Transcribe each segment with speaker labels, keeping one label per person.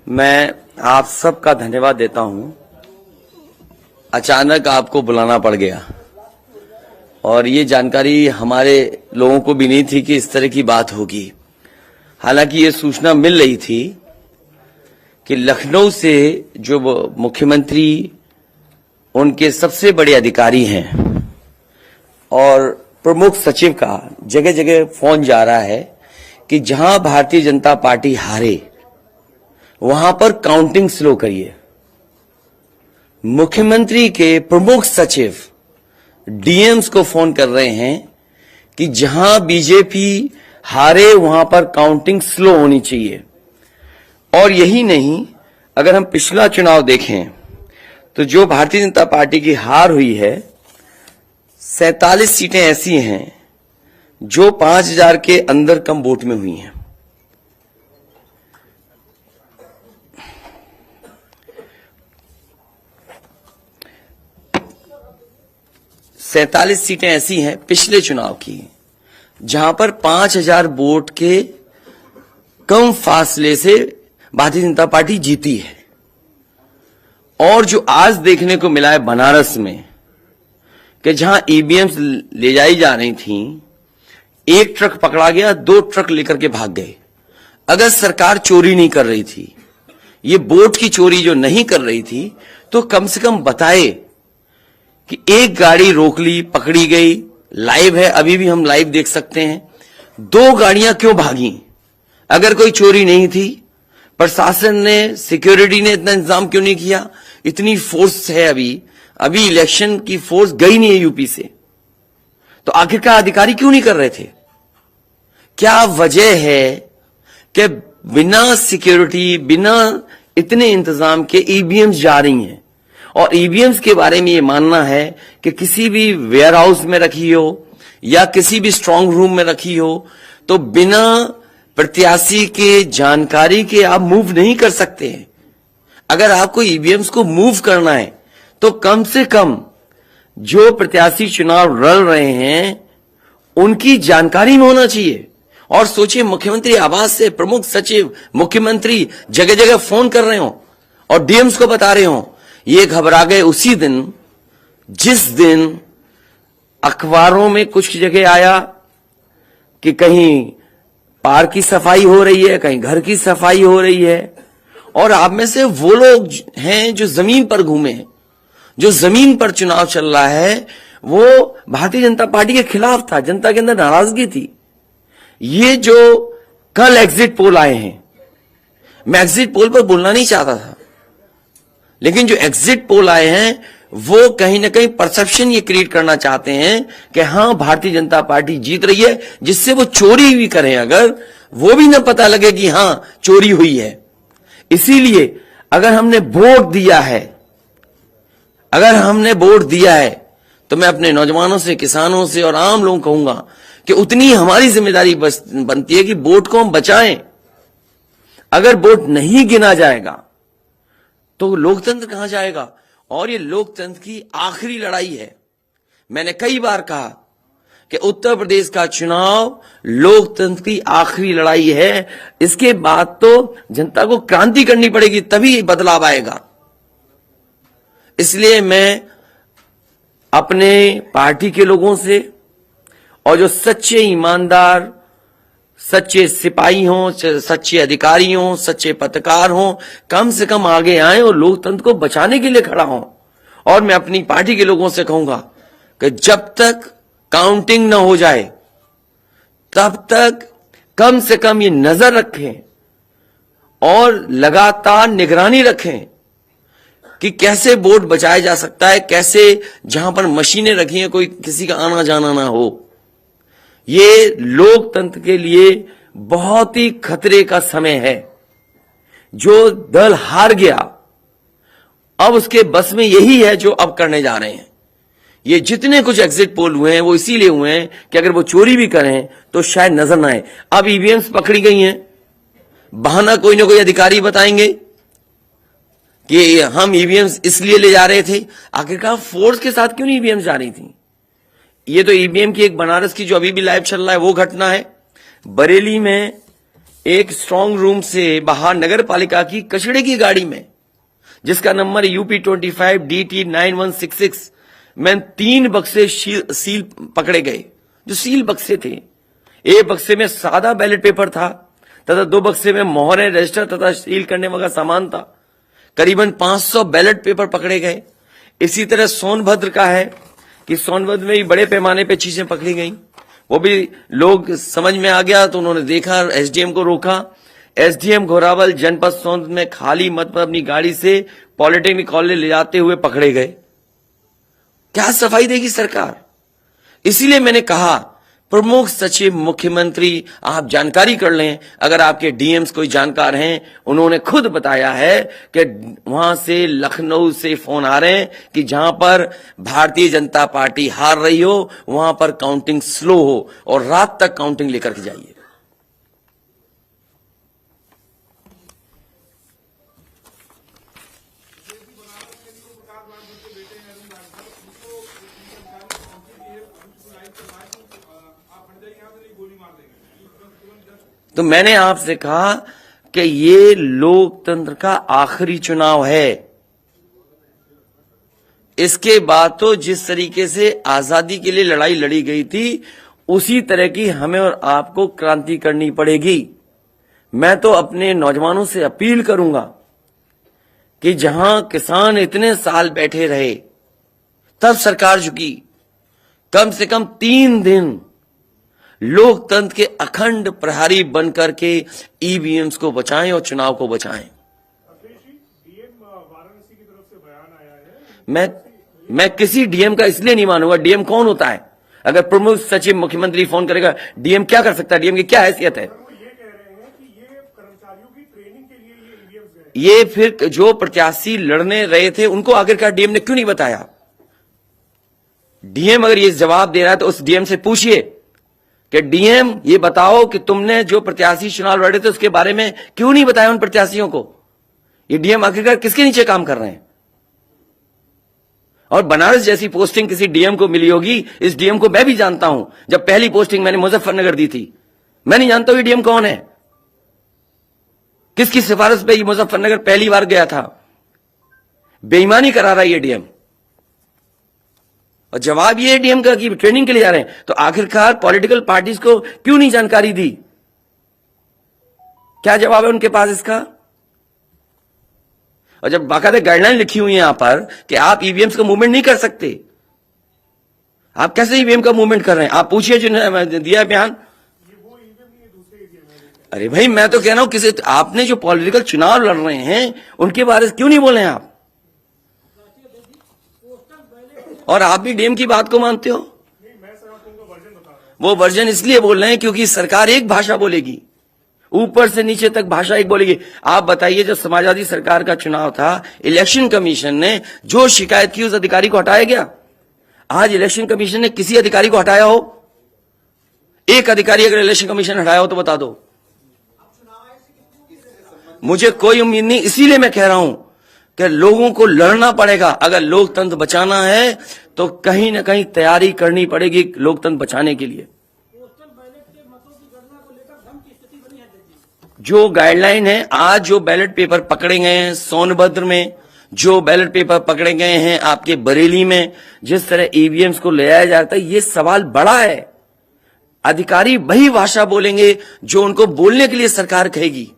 Speaker 1: मैं आप सबका धन्यवाद देता हूं। अचानक आपको बुलाना पड़ गया और ये जानकारी हमारे लोगों को भी नहीं थी कि इस तरह की बात होगी। हालांकि ये सूचना मिल रही थी कि लखनऊ से जो मुख्यमंत्री उनके सबसे बड़े अधिकारी हैं और प्रमुख सचिव का जगह जगह फोन जा रहा है कि जहां भारतीय जनता पार्टी हारे वहां पर काउंटिंग स्लो करिए। मुख्यमंत्री के प्रमुख सचिव डीएम्स को फोन कर रहे हैं कि जहां बीजेपी हारे वहां पर काउंटिंग स्लो होनी चाहिए। और यही नहीं, अगर हम पिछला चुनाव देखें तो जो भारतीय जनता पार्टी की हार हुई है 47 सीटें ऐसी हैं जो 5000 के अंदर कम वोट में हुई हैं। सैंतालीस सीटें ऐसी हैं पिछले चुनाव की जहां पर 5000 वोट के कम फासले से भारतीय जनता पार्टी जीती है। और जो आज देखने को मिला है बनारस में कि जहां ईवीएम्स ले जाई जा रही थी, एक ट्रक पकड़ा गया, 2 ट्रक लेकर के भाग गए। अगर सरकार चोरी नहीं कर रही थी, ये वोट की चोरी जो नहीं कर रही थी, तो कम से कम बताए कि एक गाड़ी रोक ली, पकड़ी गई, लाइव है, अभी भी हम लाइव देख सकते हैं। 2 गाड़ियां क्यों भागी? अगर कोई चोरी नहीं थी, प्रशासन ने, सिक्योरिटी ने इतना इंतजाम क्यों नहीं किया? इतनी फोर्स है, अभी इलेक्शन की फोर्स गई नहीं है यूपी से, तो आखिरकार अधिकारी क्यों नहीं कर रहे थे? क्या वजह है कि बिना सिक्योरिटी, बिना इतने इंतजाम के ईवीएम्स जा रही हैं? और ईवीएम्स के बारे में ये मानना है कि किसी भी वेयर हाउस में रखी हो या किसी भी स्ट्रांग रूम में रखी हो, तो बिना प्रत्याशी के जानकारी के आप मूव नहीं कर सकते हैं। अगर आपको ईवीएम्स को मूव करना है तो कम से कम जो प्रत्याशी चुनाव लड़ रहे हैं उनकी जानकारी में होना चाहिए। और सोचिए, मुख्यमंत्री आवास से प्रमुख सचिव, मुख्यमंत्री जगह जगह फोन कर रहे हो और डीएम्स को बता रहे हो। ये घबरा गए उसी दिन जिस दिन अखबारों में कुछ जगह आया कि कहीं पार्क की सफाई हो रही है, कहीं घर की सफाई हो रही है। और आप में से वो लोग हैं जो जमीन पर घूमे, जो जमीन पर चुनाव चल रहा है, वो भारतीय जनता पार्टी के खिलाफ था, जनता के अंदर नाराजगी थी। ये जो कल एग्जिट पोल आए हैं, मैं एग्जिट पोल पर बोलना नहीं चाहता था, लेकिन जो एग्जिट पोल आए हैं वो कहीं ना कहीं परसेप्शन ये क्रिएट करना चाहते हैं कि हां भारतीय जनता पार्टी जीत रही है, जिससे वो चोरी भी करें अगर, वो भी ना पता लगे कि हां चोरी हुई है। इसीलिए अगर हमने वोट दिया है, तो मैं अपने नौजवानों से, किसानों से और आम लोगों को कहूंगा कि उतनी हमारी जिम्मेदारी बनती है कि वोट को हम बचाएं। अगर वोट नहीं गिना जाएगा तो लोकतंत्र कहां जाएगा? और ये लोकतंत्र की आखिरी लड़ाई है। मैंने कई बार कहा कि उत्तर प्रदेश का चुनाव लोकतंत्र की आखिरी लड़ाई है। इसके बाद तो जनता को क्रांति करनी पड़ेगी, तभी बदलाव आएगा। इसलिए मैं अपने पार्टी के लोगों से और जो सच्चे ईमानदार, सच्चे सिपाही हों, सच्चे अधिकारी हों, सच्चे पत्रकार हों, कम से कम आगे आए और लोकतंत्र को बचाने के लिए खड़ा हों। और मैं अपनी पार्टी के लोगों से कहूंगा कि जब तक काउंटिंग न हो जाए तब तक कम से कम ये नजर रखें और लगातार निगरानी रखें कि कैसे वोट बचाया जा सकता है, कैसे जहां पर मशीनें रखी हैं कोई किसी का आना जाना ना हो। ये लोकतंत्र के लिए बहुत ही खतरे का समय है। जो दल हार गया, अब उसके बस में यही है जो अब करने जा रहे हैं। ये जितने कुछ एग्जिट पोल हुए हैं वो इसीलिए हुए हैं कि अगर वो चोरी भी करें तो शायद नजर ना आए। अब ईवीएम्स पकड़ी गई हैं, बहाना कोई ना कोई अधिकारी बताएंगे कि हम ईवीएम्स इसलिए ले जा रहे थे। आखिरकार फोर्स के साथ क्यों नहीं ईवीएम्स जा रही थी? ये तो ईवीएम की एक बनारस की जो अभी भी लाइव चल रहा है वो घटना है। बरेली में एक स्ट्रांग रूम से बाहर नगर पालिका की कचड़े की गाड़ी में, जिसका नंबर UP25DT9166 में 3 बक्से सील पकड़े गए, जो सील बक्से थे। एक बक्से में सादा बैलेट पेपर था तथा 2 बक्से में मोहरें, रजिस्टर तथा सील करने वाला सामान था। करीबन 500 बैलेट पेपर पकड़े गए। इसी तरह सोनभद्र का है कि सोनभद्र में भी बड़े पैमाने पे चीजें पकड़ी गई। वो भी लोग समझ में आ गया तो उन्होंने देखा, एसडीएम को रोका। एसडीएम घोरावल जनपद सोनभद्र में खाली मत पर अपनी गाड़ी से पॉलिटेक्निक कॉलेज ले जाते हुए पकड़े गए। क्या सफाई देगी सरकार? इसीलिए मैंने कहा प्रमुख सचिव मुख्यमंत्री आप जानकारी कर लें। अगर आपके डीएम्स कोई जानकार हैं, उन्होंने खुद बताया है कि वहां से लखनऊ से फोन आ रहे हैं कि जहां पर भारतीय जनता पार्टी हार रही हो वहां पर काउंटिंग स्लो हो और रात तक काउंटिंग लेकर के जाइए। तो मैंने आपसे कहा कि ये लोकतंत्र का आखिरी चुनाव है। इसके बाद तो जिस तरीके से आजादी के लिए लड़ाई लड़ी गई थी, उसी तरह की हमें और आपको क्रांति करनी पड़ेगी। मैं तो अपने नौजवानों से अपील करूंगा कि जहां किसान इतने साल बैठे रहे, तब सरकार झुकी। कम से कम 3 दिन लोकतंत्र के अखंड प्रहरी बनकर के ईवीएम्स को बचाएं और चुनाव को बचाएं।
Speaker 2: वाराणसी की तरफ से बयान आया है।
Speaker 1: मैं किसी डीएम का इसलिए नहीं मानूंगा। डीएम कौन होता है? अगर प्रमुख सचिव मुख्यमंत्री फोन करेगा, डीएम क्या कर सकता है? डीएम की क्या हैसियत है?
Speaker 2: वो ये कह रहे हैं कि ये कर्मचारियों की ट्रेनिंग के लिए ये ईवीएम्स गए।
Speaker 1: ये फिर जो प्रत्याशी लड़ने रहे थे उनको आखिरकार डीएम ने क्यों नहीं बताया? डीएम अगर ये जवाब दे रहा है तो उस डीएम से पूछिए कि डीएम ये बताओ कि तुमने जो प्रत्याशी चुनाव लड़े थे उसके बारे में क्यों नहीं बताया उन प्रत्याशियों को? ये डीएम आखिरकार किसके नीचे काम कर रहे हैं? और बनारस जैसी पोस्टिंग किसी डीएम को मिली होगी, इस डीएम को मैं भी जानता हूं। जब पहली पोस्टिंग मैंने मुजफ्फरनगर दी थी, मैं नहीं जानता हूं ये डीएम कौन है, किसकी सिफारिश पे ये मुजफ्फरनगर पहली बार गया था। बेईमानी करा रहा है ये डीएम। और जवाब ये है डीएम का कि ट्रेनिंग के लिए जा रहे हैं। तो आखिरकार पॉलिटिकल पार्टीज को क्यों नहीं जानकारी दी? क्या जवाब है उनके पास इसका? और जब बाकायदा गाइडलाइन लिखी हुई है यहां पर कि आप ईवीएम्स का मूवमेंट नहीं कर सकते, आप कैसे ईवीएम का मूवमेंट कर रहे हैं? आप पूछिए जिन्होंने दिया बयान। अरे भाई, मैं तो कह रहा हूं किसी आपने जो पॉलिटिकल चुनाव लड़ रहे हैं उनके बारे में क्यों नहीं बोले हैं आप? और आप भी डीएम की बात को मानते हो? वो वर्जन इसलिए बोल रहे हैं क्योंकि सरकार एक भाषा बोलेगी, ऊपर से नीचे तक भाषा एक बोलेगी। आप बताइए, जब समाजवादी सरकार का चुनाव था, इलेक्शन कमीशन ने जो शिकायत की उस अधिकारी को हटाया गया? आज इलेक्शन कमीशन ने किसी अधिकारी को हटाया हो? एक अधिकारी अगर इलेक्शन कमीशन हटाया हो तो बता दो। मुझे कोई उम्मीद नहीं, इसीलिए मैं कह रहा हूं कि लोगों को लड़ना पड़ेगा। अगर लोकतंत्र बचाना है तो कहीं ना कहीं तैयारी करनी पड़ेगी लोकतंत्र बचाने के लिए। जो गाइडलाइन है, आज जो बैलेट पेपर पकड़े गए हैं सोनभद्र में, जो बैलेट पेपर पकड़े गए हैं आपके बरेली में, जिस तरह ईवीएम्स को ले आया जाता है, ये सवाल बड़ा है। अधिकारी वही भाषा बोलेंगे जो उनको बोलने के लिए सरकार कहेगी।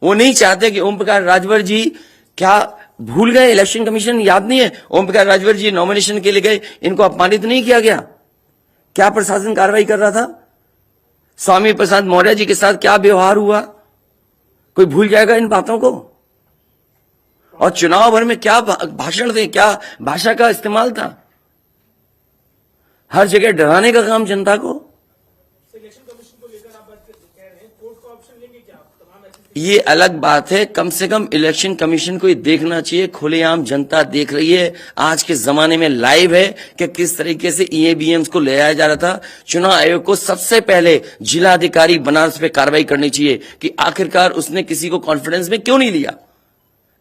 Speaker 1: वो नहीं चाहते कि ओम प्रकाश राजभर जी, क्या भूल गए? इलेक्शन कमीशन याद नहीं है? ओम प्रकाश राजभर जी नॉमिनेशन के लिए गए, इनको अपमानित नहीं किया गया? क्या प्रशासन कार्रवाई कर रहा था? स्वामी प्रसाद मौर्य जी के साथ क्या व्यवहार हुआ? कोई भूल जाएगा इन बातों को? और चुनाव भर में क्या भाषण थे, क्या भाषा का इस्तेमाल था? हर जगह डराने का काम जनता को। ये अलग बात है, कम से कम इलेक्शन कमीशन को ये देखना चाहिए, खुलेआम जनता देख रही है, आज के जमाने में लाइव है कि किस तरीके से ईवीएम्स को ले आया जा रहा था। चुनाव आयोग को सबसे पहले जिलाधिकारी बनारस पे कार्रवाई करनी चाहिए कि आखिरकार उसने किसी को कॉन्फिडेंस में क्यों नहीं लिया।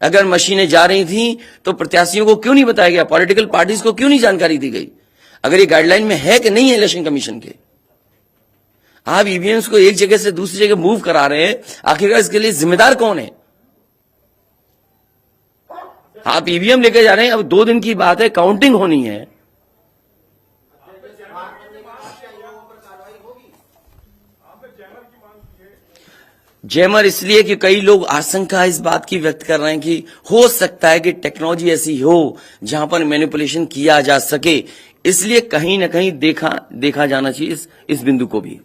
Speaker 1: अगर मशीनें जा रही थी तो प्रत्याशियों को क्यों नहीं बताया गया? पॉलिटिकल पार्टीज को क्यों नहीं जानकारी दी गई? अगर ये गाइडलाइन में है कि नहीं है इलेक्शन कमीशन के? आप ईवीएम्स को एक जगह से दूसरी जगह मूव करा रहे हैं, आखिरकार इसके लिए जिम्मेदार कौन है? आप ईवीएम लेके जा रहे हैं, अब 2 दिन की बात है, काउंटिंग होनी है। जैमर इसलिए कि कई लोग आशंका इस बात की व्यक्त कर रहे हैं कि हो सकता है कि टेक्नोलॉजी ऐसी हो जहां पर मैनिपुलेशन किया जा सके, इसलिए कहीं ना कहीं देखा जाना चाहिए इस बिंदु को भी।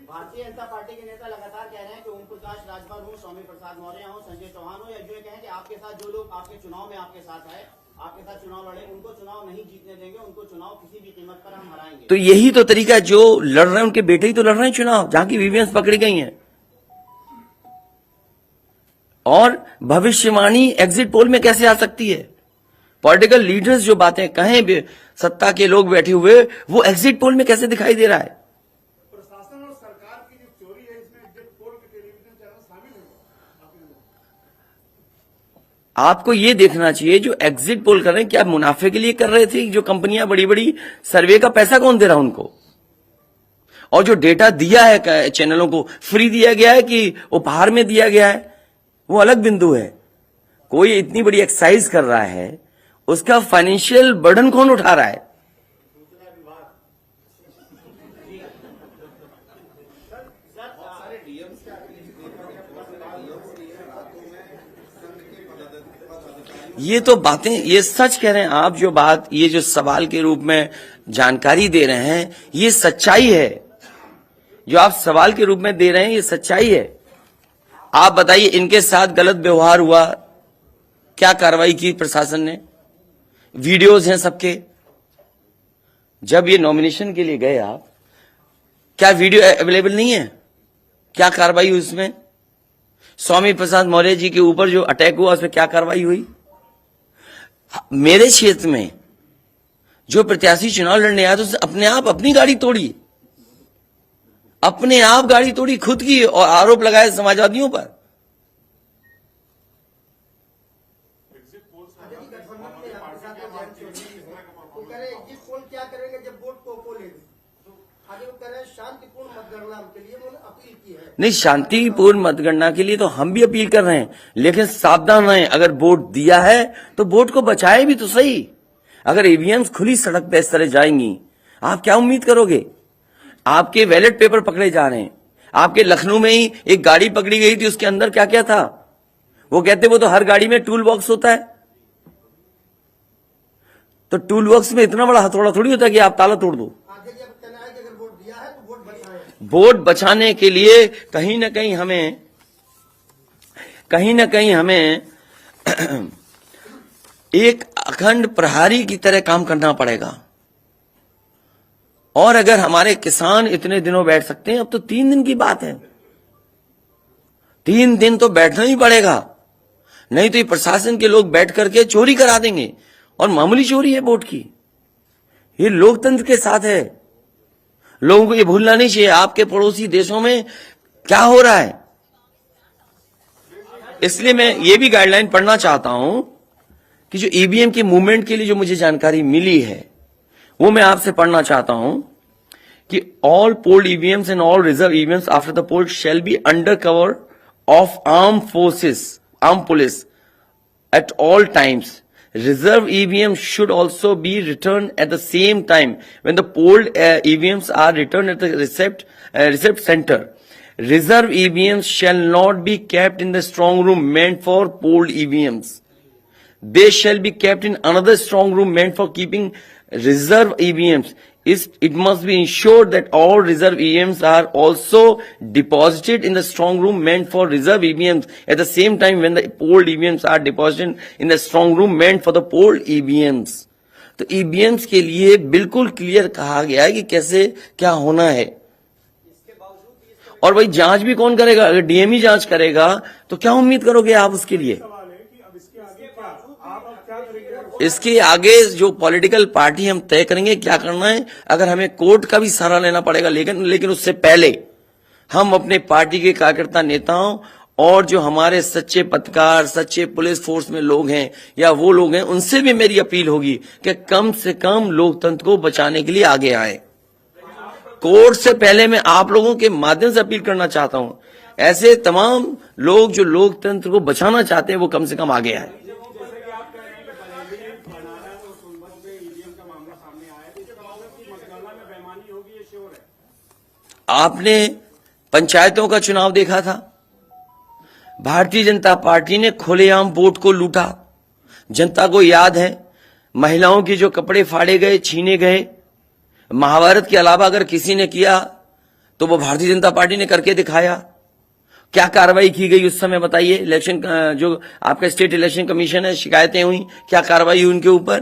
Speaker 3: भारतीय जनता पार्टी के नेता लगातार कह रहे हैं कि ओम प्रकाश राजभर हो, स्वामी प्रसाद मौर्य हो, संजय चौहान हो, या जो ये कहें कि आपके साथ जो लोग आपके चुनाव में आपके साथ आए, आपके साथ चुनाव लड़े, उनको चुनाव नहीं जीतने देंगे, उनको चुनाव किसी भी कीमत पर हम हराएंगे।
Speaker 1: तो यही तो तरीका है, जो लड़ रहे हैं उनके बेटे ही तो लड़ रहे हैं चुनाव, जहां की ईवीएम्स पकड़ी गई हैं। और भविष्यवाणी एग्जिट पोल में कैसे आ सकती है? पॉलिटिकल लीडर्स जो बातें कहें, सत्ता के लोग बैठे हुए, वो एग्जिट पोल में कैसे दिखाई दे रहा है?
Speaker 2: प्रशासन और सरकार की जो चोरी है इसमें एग्जिट पोल के टेलीविजन चैनल शामिल है।
Speaker 1: आपको ये देखना चाहिए, जो एग्जिट पोल कर रहे हैं क्या मुनाफे के लिए कर रहे थे? जो कंपनियां बड़ी बड़ी, सर्वे का पैसा कौन दे रहा है उनको? और जो डेटा दिया है चैनलों को, फ्री दिया गया है कि उपहार में दिया गया है, वो अलग बिंदु है। कोई इतनी बड़ी एक्सरसाइज कर रहा है, उसका फाइनेंशियल बर्डन कौन उठा रहा है? ये तो बातें, ये सच कह रहे हैं आप। जो बात, ये जो सवाल के रूप में जानकारी दे रहे हैं, ये सच्चाई है। जो आप सवाल के रूप में दे रहे हैं, ये सच्चाई है। आप बताइए, इनके साथ गलत व्यवहार हुआ, क्या कार्रवाई की प्रशासन ने? वीडियोज हैं सबके। जब ये नॉमिनेशन के लिए गए आप, क्या वीडियो अवेलेबल नहीं है? क्या कार्रवाई हुई उसमें? स्वामी प्रसाद मौर्य जी के ऊपर जो अटैक हुआ, उसमें क्या कार्रवाई हुई? मेरे क्षेत्र में जो प्रत्याशी चुनाव लड़ने आया, तो उसने अपने आप अपनी गाड़ी तोड़ी, अपने आप गाड़ी तोड़ी खुद की, और आरोप लगाए समाजवादियों पर।
Speaker 3: क्या करेंगे जब वोट को लेंगे? आगे वो कह रहे हैं शांतिपूर्ण मतगणना के लिए उन्होंने अपील की है।
Speaker 1: नहीं, शांतिपूर्ण मतगणना के लिए तो हम भी अपील कर रहे हैं, लेकिन सावधान रहें। अगर वोट दिया है तो वोट को बचाए भी तो सही। अगर ईवीएम्स खुली सड़क पे इस तरह जाएंगी, आप क्या उम्मीद करोगे? आपके बैलेट पेपर पकड़े जा रहे हैं। आपके लखनऊ में ही एक गाड़ी पकड़ी गई थी, उसके अंदर क्या क्या था? वो कहते वो तो हर गाड़ी में टूल बॉक्स होता है। तो टूल बॉक्स में इतना बड़ा हथौड़ा थोड़ी होता है कि आप ताला तोड़ दो।
Speaker 3: आगे जब कहना है कि अगर वोट दिया है तो वोट बचाएं।
Speaker 1: वोट बचाने के लिए कहीं ना कहीं हमें एक अखंड प्रहरी की तरह काम करना पड़ेगा। और अगर हमारे किसान इतने दिनों बैठ सकते हैं, अब तो 3 दिन की बात है, 3 दिन तो बैठना ही पड़ेगा, नहीं तो ये प्रशासन के लोग बैठ करके चोरी करा देंगे। और मामूली चोरी है वोट की, ये लोकतंत्र के साथ है। लोगों को ये भूलना नहीं चाहिए आपके पड़ोसी देशों में क्या हो रहा है। इसलिए मैं ये भी गाइडलाइन पढ़ना चाहता हूं कि जो ईवीएम के मूवमेंट के लिए जो मुझे जानकारी मिली है, वो मैं आपसे पढ़ना चाहता हूं कि all polled EVMs and all reserve EVMs after the poll shall be under cover of arm police at all times. Reserve EVMs should also be returned at the same time when the polled EVMs are returned at the receipt center. Reserve EVMs shall not be kept in the strong room meant for polled EVMs. They shall be kept in another strong room meant for keeping reserve EVMs. It must be ensured that all reserve EVMs are also deposited in the strong room meant for reserve EVMs at the same time when the polled EVMs are deposited in the strong room meant for the polled EVMs. तो EVMs के लिए बिल्कुल clear कहा गया है कि कैसे क्या होना है। और भाई जांच भी कौन करेगा? अगर डीएमई जांच करेगा तो क्या उम्मीद करोगे आप उसके लिए?
Speaker 2: सवाल है कि अब इसके आगे क्या, आप अब क्या करेंगे?
Speaker 1: इसके आगे जो पॉलिटिकल पार्टी हम तय करेंगे क्या करना है। अगर हमें कोर्ट का भी सहारा लेना पड़ेगा, लेकिन उससे पहले हम अपने पार्टी के कार्यकर्ता नेताओं और जो हमारे सच्चे पत्रकार, सच्चे पुलिस फोर्स में लोग हैं या वो लोग हैं, उनसे भी मेरी अपील होगी कि कम से कम लोकतंत्र को बचाने के लिए आगे आए। कोर्ट से पहले मैं आप लोगों के माध्यम से अपील करना चाहता हूं, ऐसे तमाम लोग जो लोकतंत्र को बचाना चाहते हैं वो कम से कम आगे आए।
Speaker 2: जैसे कि आप कह रहे हैं कि बरेली, बनारस और सोनभद्र में ईवीएम का मामला सामने आया है, तो इससे कांग्रेस की मतगणना में बेईमानी होगी, ये श्योर है।
Speaker 1: आपने पंचायतों का चुनाव देखा था, भारतीय जनता पार्टी ने खुलेआम वोट को लूटा। जनता को याद है महिलाओं की जो कपड़े फाड़े गए, छीने गए, महाभारत के अलावा अगर किसी ने किया तो वो भारतीय जनता पार्टी ने करके दिखाया। क्या कार्रवाई की गई उस समय बताइए? इलेक्शन जो आपका स्टेट इलेक्शन कमीशन है, शिकायतें हुई, क्या कार्रवाई हुई उनके ऊपर?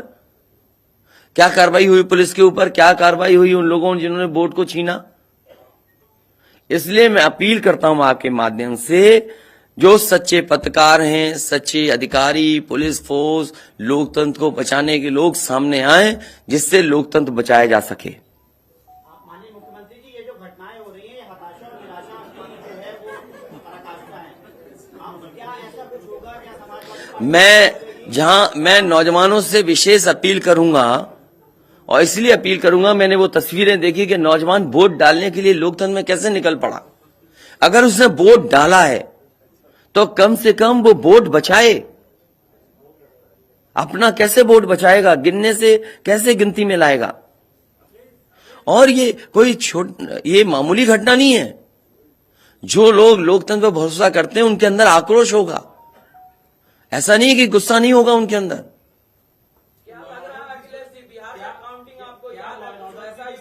Speaker 1: क्या कार्रवाई हुई पुलिस के ऊपर? क्या कार्रवाई हुई उन लोगों जिन्होंने वोट को छीना? इसलिए मैं अपील करता हूं आपके माध्यम से, जो सच्चे पत्रकार हैं, सच्चे अधिकारी, पुलिस फोर्स, लोकतंत्र को बचाने के लोग सामने आए, जिससे लोकतंत्र बचाया जा सके।
Speaker 3: माननीय मुख्यमंत्री जी, ये जो घटनाएं हो रही हैं, हताशा और निराशा आपकी जो है वो पराकाष्ठा है। क्या ऐसा कुछ होगा? क्या समाजवादी
Speaker 1: मैं नौजवानों से विशेष अपील करूंगा, और इसलिए अपील करूंगा, मैंने वो तस्वीरें देखी कि नौजवान वोट डालने के लिए लोकतंत्र में कैसे निकल पड़ा। अगर उसने वोट डाला है तो कम से कम वो वोट बचाए। अपना कैसे वोट बचाएगा? गिनने से कैसे गिनती में लाएगा? और ये कोई ये मामूली घटना नहीं है। जो लोग लोकतंत्र पर भरोसा करते हैं उनके अंदर आक्रोश होगा, ऐसा नहीं है कि गुस्सा नहीं होगा उनके अंदर।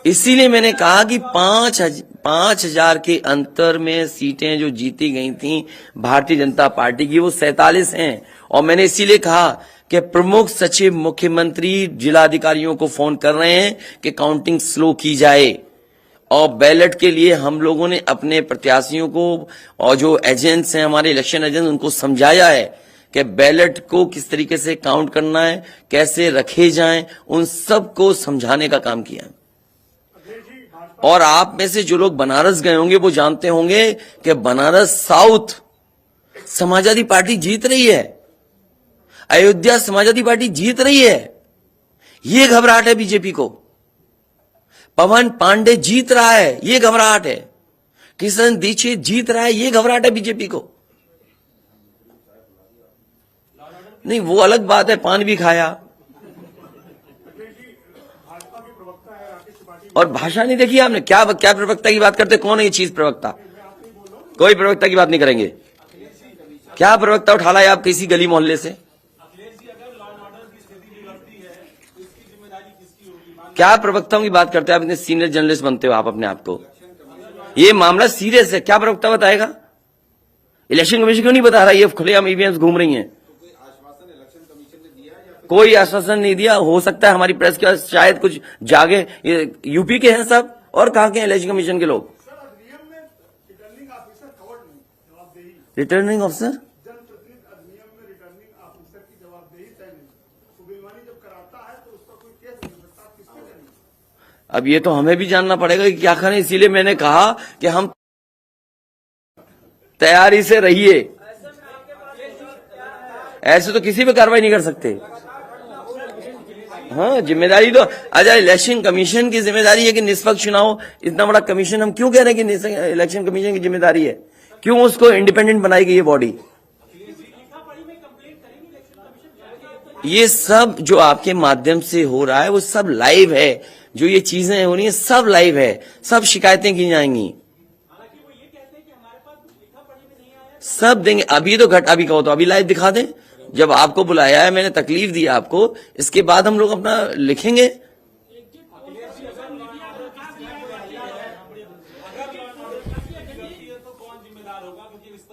Speaker 1: इसीलिए मैंने कहा कि 5,000 के अंतर में सीटें जो जीती गई थी भारतीय जनता पार्टी की, वो 47 हैं। और मैंने इसीलिए कहा कि प्रमुख सचिव मुख्यमंत्री जिलाधिकारियों को फोन कर रहे हैं कि काउंटिंग स्लो की जाए, और बैलेट के लिए हम लोगों ने अपने प्रत्याशियों को और जो एजेंट्स हैं हमारे इलेक्शन एजेंट्स, उनको समझाया है कि बैलेट को किस तरीके से काउंट करना है, कैसे रखे जाएं, उन सब को समझाने का काम किया है। और आप में से जो लोग बनारस गए होंगे वो जानते होंगे कि बनारस साउथ समाजवादी पार्टी जीत रही है, अयोध्या समाजवादी पार्टी जीत रही है। ये घबराहट है बीजेपी को। पवन पांडे जीत रहा है, ये घबराहट है। किशन दीक्षित जीत रहा है, ये घबराहट है बीजेपी को। नहीं, वो अलग बात है, पान भी खाया। और भाषा नहीं देखी आपने? क्या प्रवक्ता की बात करते? कौन है ये चीज प्रवक्ता? कोई प्रवक्ता की बात नहीं करेंगे। क्या प्रवक्ता उठा लाए आप किसी गली मोहल्ले से? क्या प्रवक्ताओं की बात करते हैं आप? इतने सीनियर जर्नलिस्ट बनते हो आप अपने आप को। ये मामला सीरियस है, क्या प्रवक्ता बताएगा? इलेक्शन कमीशन क्यों नहीं बता रहा? ये खुलेआम ईवीएम्स घूम रही हैं। कोई आश्वासन नहीं दिया। हो सकता है हमारी प्रेस के शायद कुछ जागे। ये यूपी के हैं सब, और कहां के इलेक्शन कमीशन के लोग?
Speaker 2: अधिनियम में रिटर्निंग ऑफिसर कवर्ड नहीं, जवाबदेही।
Speaker 1: Returning officer?
Speaker 2: जनप्रतिनिधि अधिनियम में रिटर्निंग ऑफिसर की जवाबदेही तय नहीं। तो बेईमानी जब कराता है तो उसका कोई केस नहीं हो सकता, किसके नहीं।
Speaker 1: अब ये तो हमें भी जानना पड़ेगा कि क्या करें। इसीलिए मैंने कहा कि हम तैयारी से रहिए। ऐसे तो किसी पे कार्रवाई नहीं कर सकते। हाँ, जिम्मेदारी तो अच्छा इलेक्शन कमीशन की जिम्मेदारी है कि निष्पक्ष चुनाव। इतना बड़ा कमीशन, हम क्यों कह रहे हैं कि इलेक्शन कमीशन की जिम्मेदारी है? क्यों उसको इंडिपेंडेंट बनाई गई ये बॉडी? ये सब जो आपके माध्यम से हो रहा है वो सब लाइव है। जो ये चीजें हो रही है सब लाइव है, सब शिकायतें की जाएंगी, सब देंगे। अभी तो अभी कहो तो अभी लाइव दिखा दें। जब आपको बुलाया है, मैंने तकलीफ दी आपको, इसके बाद हम लोग अपना लिखेंगे।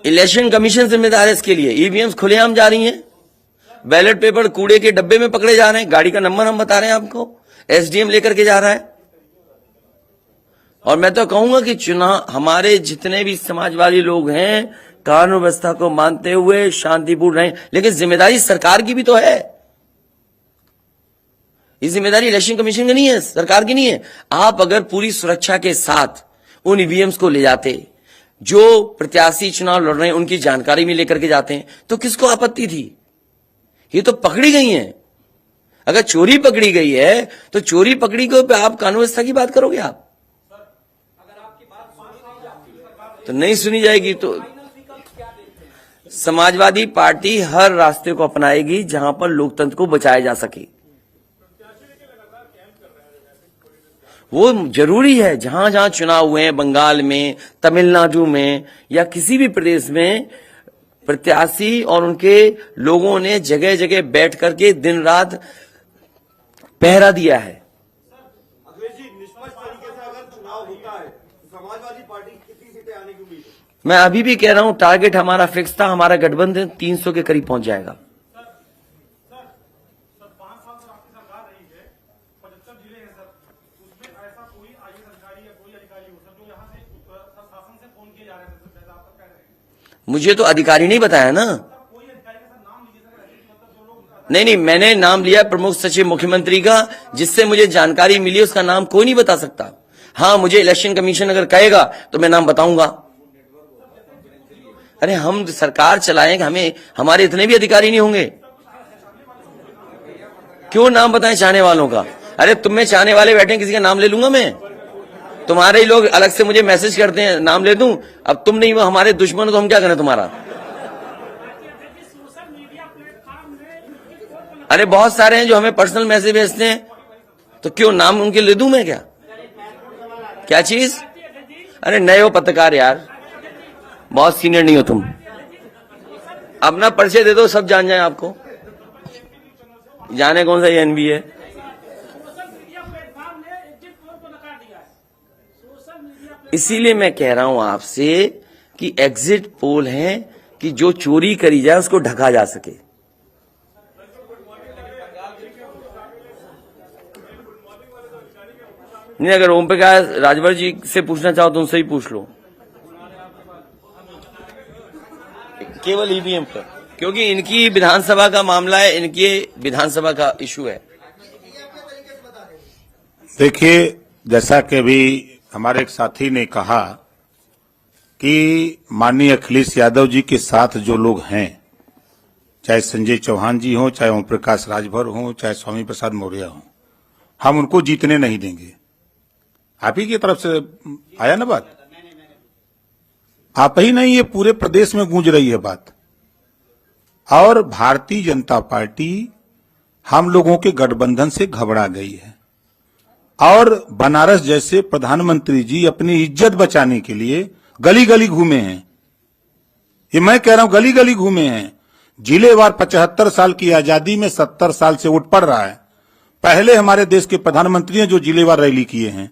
Speaker 1: इलेक्शन कमीशन जिम्मेदार है इसके लिए। ईवीएम्स खुलेआम जा रही हैं, बैलेट पेपर कूड़े के डब्बे में पकड़े जा रहे हैं, गाड़ी का नंबर हम बता रहे हैं आपको, एसडीएम लेकर के जा रहा है। और मैं तो कहूंगा कि चुनाव हमारे जितने भी समाजवादी लोग हैं कानून व्यवस्था को मानते हुए शांतिपूर्ण रहें, लेकिन जिम्मेदारी सरकार की भी तो है। ये जिम्मेदारी इलेक्शन कमीशन की नहीं है, सरकार की नहीं है। आप अगर पूरी सुरक्षा के साथ उन ईवीएम्स को ले जाते, जो प्रत्याशी चुनाव लड़ रहे हैं उनकी जानकारी में लेकर के जाते हैं, तो किसको आपत्ति थी? ये तो पकड़ी गई हैं। अगर चोरी पकड़ी गई है तो चोरी पकड़ी को आप कानून व्यवस्था की बात करोगे आप? तो नहीं सुनी जाएगी तो समाजवादी पार्टी हर रास्ते को अपनाएगी जहां पर लोकतंत्र को बचाया जा सके। वो जरूरी है। जहां जहां चुनाव हुए हैं, बंगाल में, तमिलनाडु में या किसी भी प्रदेश में, प्रत्याशी और उनके लोगों ने जगह जगह बैठ करके दिन रात पहरा दिया है।
Speaker 4: अखिलेश जी, निष्पक्ष तरीके से अगर चुनाव होता है तो समाजवादी पार्टी कितनी सीटें आने की उम्मीद है?
Speaker 1: मैं अभी भी कह रहा हूं, टारगेट हमारा फिक्स था। हमारा गठबंधन 300 के करीब पहुंच जाएगा।
Speaker 2: 5 साल से आपकी सरकार रही है, 75 जिले हैं सर, उसमें ऐसा कोई आईएएस अधिकारी या कोई अधिकारी हो सर जो यहाँ से शासन से फोन किए जा रहे थे, जैसा आप कह रहे हैं?
Speaker 1: मुझे तो अधिकारी नहीं बताया ना।
Speaker 2: कोई अधिकारी का सर नाम लीजिए सर, ऐसे मतलब जो लोग
Speaker 1: नहीं, मैंने नाम लिया प्रमुख सचिव मुख्यमंत्री का, जिससे मुझे जानकारी मिली। उसका नाम कोई नहीं बता सकता। हाँ, मुझे इलेक्शन कमीशन अगर कहेगा तो मैं नाम बताऊंगा। अरे हम सरकार चलाएंगे, हमें हमारे इतने भी अधिकारी नहीं होंगे। क्यों नाम बताएं चाहने वालों का? अरे तुम में चाहने वाले बैठे, किसी का नाम ले लूंगा मैं? तुम्हारे ही लोग अलग से मुझे मैसेज करते हैं, नाम ले दूं? अब तुम नहीं, वो हमारे दुश्मन हो तो हम क्या करें तुम्हारा? अरे बहुत सारे हैं जो हमें पर्सनल मैसेज भेजते हैं, तो क्यों नाम उनके ले दूं मैं? क्या चीज? अरे नए हो पत्रकार यार, बहुत सीनियर नहीं हो तुम। अपना परिचय दे दो, सब जान जाए आपको। जाने कौन सा एनबी है। इसीलिए मैं कह रहा हूं आपसे कि एग्जिट पोल है कि जो चोरी करी जाए उसको ढका जा सके। नहीं, अगर ओम प्रकाश राजभर जी से पूछना चाहो तो उनसे ही पूछ लो, केवल ईवीएम पर, क्योंकि इनकी विधानसभा का मामला है, इनकी विधानसभा का इशू है।
Speaker 5: देखिए, जैसा कि अभी हमारे एक साथी ने कहा कि माननीय अखिलेश यादव जी के साथ जो लोग हैं, चाहे संजय चौहान जी हों, चाहे ओम प्रकाश राजभर हों, चाहे स्वामी प्रसाद मौर्य हों, हम उनको जीतने नहीं देंगे। आप ही की तरफ से आया ना बात? आप ही नहीं, ये पूरे प्रदेश में गूंज रही है बात। और भारतीय जनता पार्टी हम लोगों के गठबंधन से घबरा गई है और बनारस जैसे प्रधानमंत्री जी अपनी इज्जत बचाने के लिए गली गली घूमे हैं। ये मैं कह रहा हूं, गली गली घूमे हैं। जिलेवार 75 साल की आजादी में 70 साल से उठ पड़ रहा है। पहले हमारे देश के प्रधानमंत्री हैं जो जिलेवार रैली किए हैं।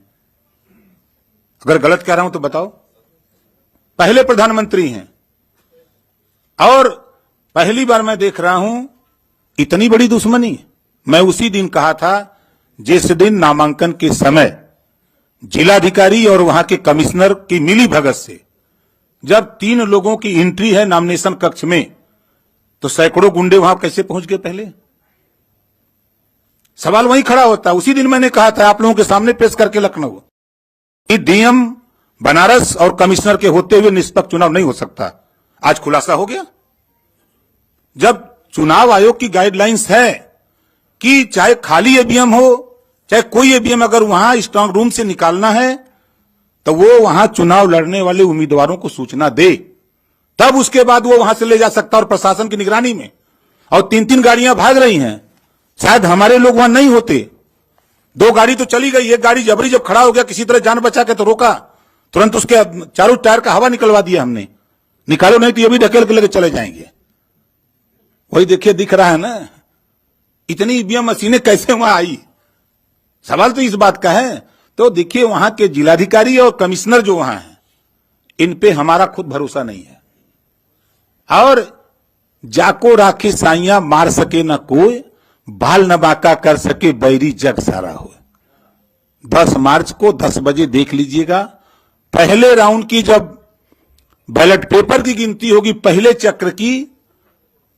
Speaker 5: अगर गलत कह रहा हूं तो बताओ। पहले प्रधानमंत्री हैं और पहली बार मैं देख रहा हूं इतनी बड़ी दुश्मनी। मैं उसी दिन कहा था जिस दिन नामांकन के समय जिलाधिकारी और वहां के कमिश्नर की मिली भगत से जब 3 लोगों की एंट्री है नॉमिनेशन कक्ष में, तो सैकड़ों गुंडे वहां कैसे पहुंच गए? पहले सवाल वहीं खड़ा होता है। उसी दिन मैंने कहा था आप लोगों के सामने पेश करके लखनऊ कि डीएम बनारस और कमिश्नर के होते हुए निष्पक्ष चुनाव नहीं हो सकता। आज खुलासा हो गया। जब चुनाव आयोग की गाइडलाइंस है कि चाहे खाली ईवीएम हो चाहे कोई ईवीएम, अगर वहां स्ट्रांग रूम से निकालना है तो वो वहां चुनाव लड़ने वाले उम्मीदवारों को सूचना दे, तब उसके बाद वो वहां से ले जा सकता। और प्रशासन की निगरानी में, और 3-3 गाड़ियां भाग रही हैं। शायद हमारे लोग वहां नहीं होते। 2 गाड़ी तो चली गई, एक गाड़ी जबरी जब खड़ा हो गया किसी तरह जान बचा के तो रोका, तुरंत उसके चारों टायर का हवा निकलवा दिया हमने। निकालो नहीं तो ये भी ढकेल के लेके चले जाएंगे। वही देखिए, दिख रहा है ना इतनी ईवीएम मशीनें कैसे वहां आई। सवाल तो इस बात का है। तो देखिए, वहां के जिलाधिकारी और कमिश्नर जो वहां हैं, इन पे हमारा खुद भरोसा नहीं है। और जाको राखी साइया मार सके न कोई, बाल न बांका कर सके बैरी जग सारा हो। 10 मार्च को 10 बजे देख लीजिएगा। पहले राउंड की जब बैलेट पेपर की गिनती होगी, पहले चक्र की,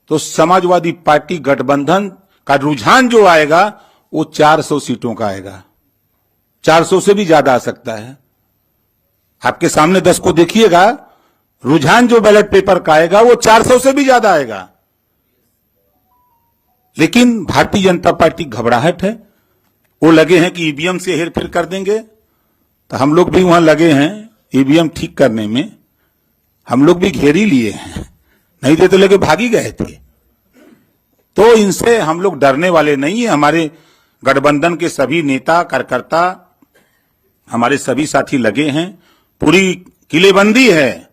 Speaker 5: तो समाजवादी पार्टी गठबंधन का रुझान जो आएगा वो 400 सीटों का आएगा। 400 से भी ज्यादा आ सकता है। आपके सामने 10 को देखिएगा, रुझान जो बैलेट पेपर का आएगा वो 400 से भी ज्यादा आएगा। लेकिन भारतीय जनता पार्टी घबराहट है। वो लगे हैं कि ईवीएम से हेरफेर कर देंगे, तो हम लोग भी वहां लगे हैं ईवीएम ठीक करने में। हम लोग भी घेर ही लिए हैं, नहीं थे तो लेके भागी गए थे। तो इनसे हम लोग डरने वाले नहीं है। हमारे गठबंधन के सभी नेता कार्यकर्ता, हमारे सभी साथी लगे हैं, पूरी किलेबंदी है।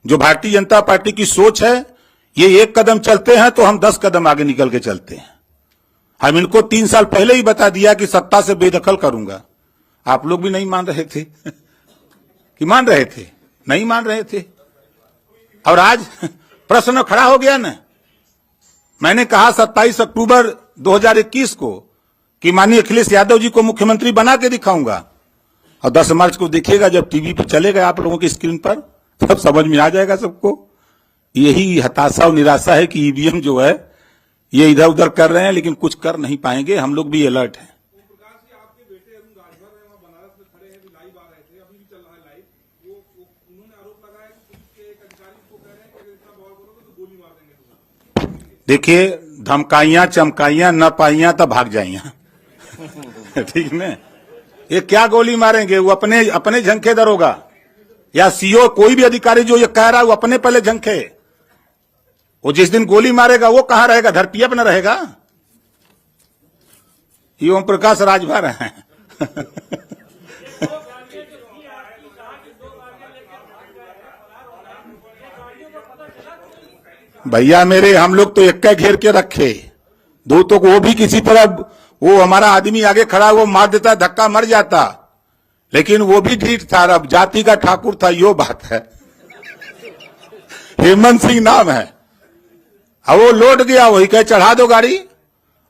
Speaker 5: जो भारतीय जनता पार्टी की सोच है, ये एक कदम चलते हैं तो हम 10 कदम आगे निकल के चलते हैं। हम इनको 3 साल पहले ही बता दिया कि सत्ता से बेदखल करूंगा। आप लोग भी नहीं मान रहे थे कि मान रहे थे? नहीं मान रहे थे। और आज प्रश्न खड़ा हो गया ना। मैंने कहा 27 अक्टूबर 2021 को कि माननीय अखिलेश यादव जी को मुख्यमंत्री बना के दिखाऊंगा, और 10 मार्च को देखिएगा जब टीवी पे चलेगा आप लोगों की स्क्रीन पर, तब समझ में आ जाएगा सबको। यही हताशा और निराशा है कि ईवीएम जो है ये इधर उधर कर रहे हैं, लेकिन कुछ कर नहीं पाएंगे। हम लोग भी अलर्ट हैं।
Speaker 2: प्रकाश जी, आपके बेटे अरुण राजभर है, वहाँ बनारस में खड़े हैं, लाइव आ रहे थे, अभी भी चल रहा है लाइव। वो उन्होंने आरोप लगाया कि पुलिस के एक अधिकारी को कह रहे हैं कि अगर इतना बवाल करोगे तो गोली मार देंगे।
Speaker 5: देखिए, धमकाइयां चमकाइयां न पाइयां तब भाग जाइया ठीक है। ये क्या गोली मारेंगे? वो अपने झंखे दरोगा या सीओ, कोई भी अधिकारी जो ये कह रहा है वो अपने पहले झंखे। वो जिस दिन गोली मारेगा वो कहां रहेगा? धरती पर न रहेगा। ये ओम प्रकाश राजभर हैं भैया मेरे, हम लोग तो एक घेर के रखे, दो तो वो भी किसी तरह, वो हमारा आदमी आगे खड़ा वो मार देता, धक्का मर जाता, लेकिन वो भी ढीठ था। अब जाति का ठाकुर था, यो बात है। हेमंत सिंह नाम है। अब वो लौट गया, वही कहे चढ़ा दो गाड़ी।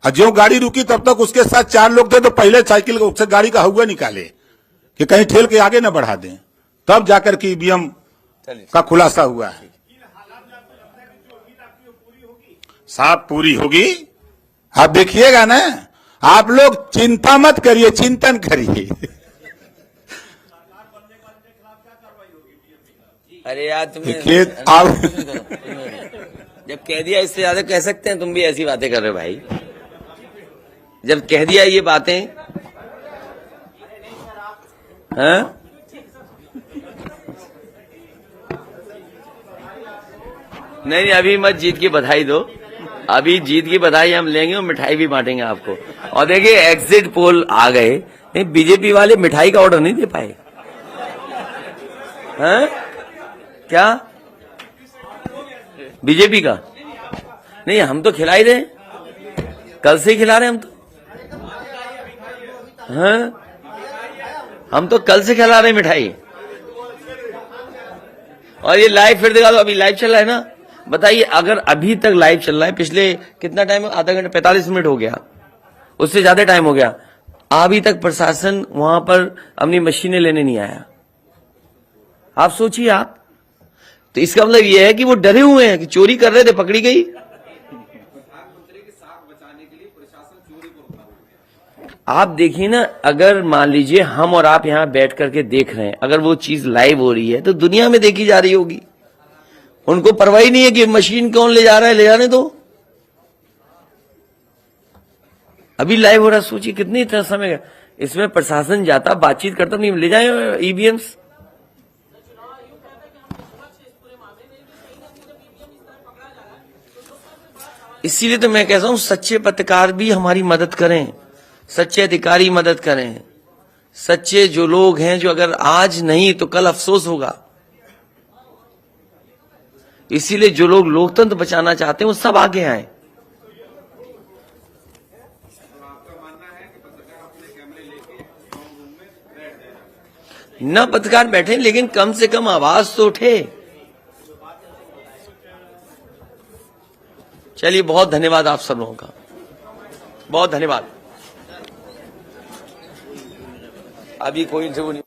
Speaker 5: और जो गाड़ी रुकी तब तक उसके साथ 4 लोग थे, तो पहले साइकिल से गाड़ी का हुआ निकाले कि कहीं ठेल के आगे न बढ़ा दें, तब जाकर के ईवीएम का खुलासा हुआ है। साफ पूरी होगी, आप देखिएगा ना। आप लोग चिंता मत करिए, चिंतन करिए।
Speaker 1: अरे यार तुम्हें
Speaker 5: देखिए आप
Speaker 1: जब कह दिया, इससे ज्यादा कह सकते हैं? तुम भी ऐसी बातें कर रहे हो भाई। जब कह दिया ये बातें, हैं? नहीं, अभी मत जीत की बधाई दो। अभी जीत की बधाई हम लेंगे और मिठाई भी बांटेंगे आपको। और देखिए, एग्जिट पोल आ गए, नहीं बीजेपी वाले मिठाई का ऑर्डर नहीं दे पाए हैं? क्या बीजेपी का? नहीं, हम तो खिला ही रहे, कल से ही खिला रहे हम तो। हैं? हम तो कल से खिला रहे मिठाई। और ये लाइव फिर दिखा दो। अभी लाइव चल रहा है ना। बताइए, अगर अभी तक लाइव चल रहा है, पिछले कितना टाइम? आधा घंटा, 45 मिनट हो गया, उससे ज्यादा टाइम हो गया, अभी तक प्रशासन वहां पर अपनी मशीनें लेने नहीं आया। आप सोचिए आप। तो इसका मतलब यह है कि वो डरे हुए हैं कि चोरी कर रहे थे, पकड़ी गई। आप देखिए ना, अगर मान लीजिए हम और आप यहां बैठ करके देख रहे हैं, अगर वो चीज लाइव हो रही है तो दुनिया में देखी जा रही होगी। उनको परवाह नहीं है कि मशीन कौन ले जा रहा है, ले जाने दो। अभी लाइव हो रहा है, सोचिए कितनी इतना समय। इसमें प्रशासन जाता, बातचीत करता, नहीं ले जाए ईवीएम्स। इसीलिए तो मैं कहता हूं, सच्चे पत्रकार भी हमारी मदद करें, सच्चे अधिकारी मदद करें, सच्चे जो लोग हैं, जो अगर आज नहीं तो कल अफसोस होगा। इसीलिए जो लोग लोकतंत्र बचाना चाहते हैं वो सब आगे आए। न पत्रकार बैठे, लेकिन कम से कम आवाज तो उठे। चलिए, बहुत धन्यवाद आप सब लोगों का, बहुत धन्यवाद। अभी कोई इंटरव्यू नहीं।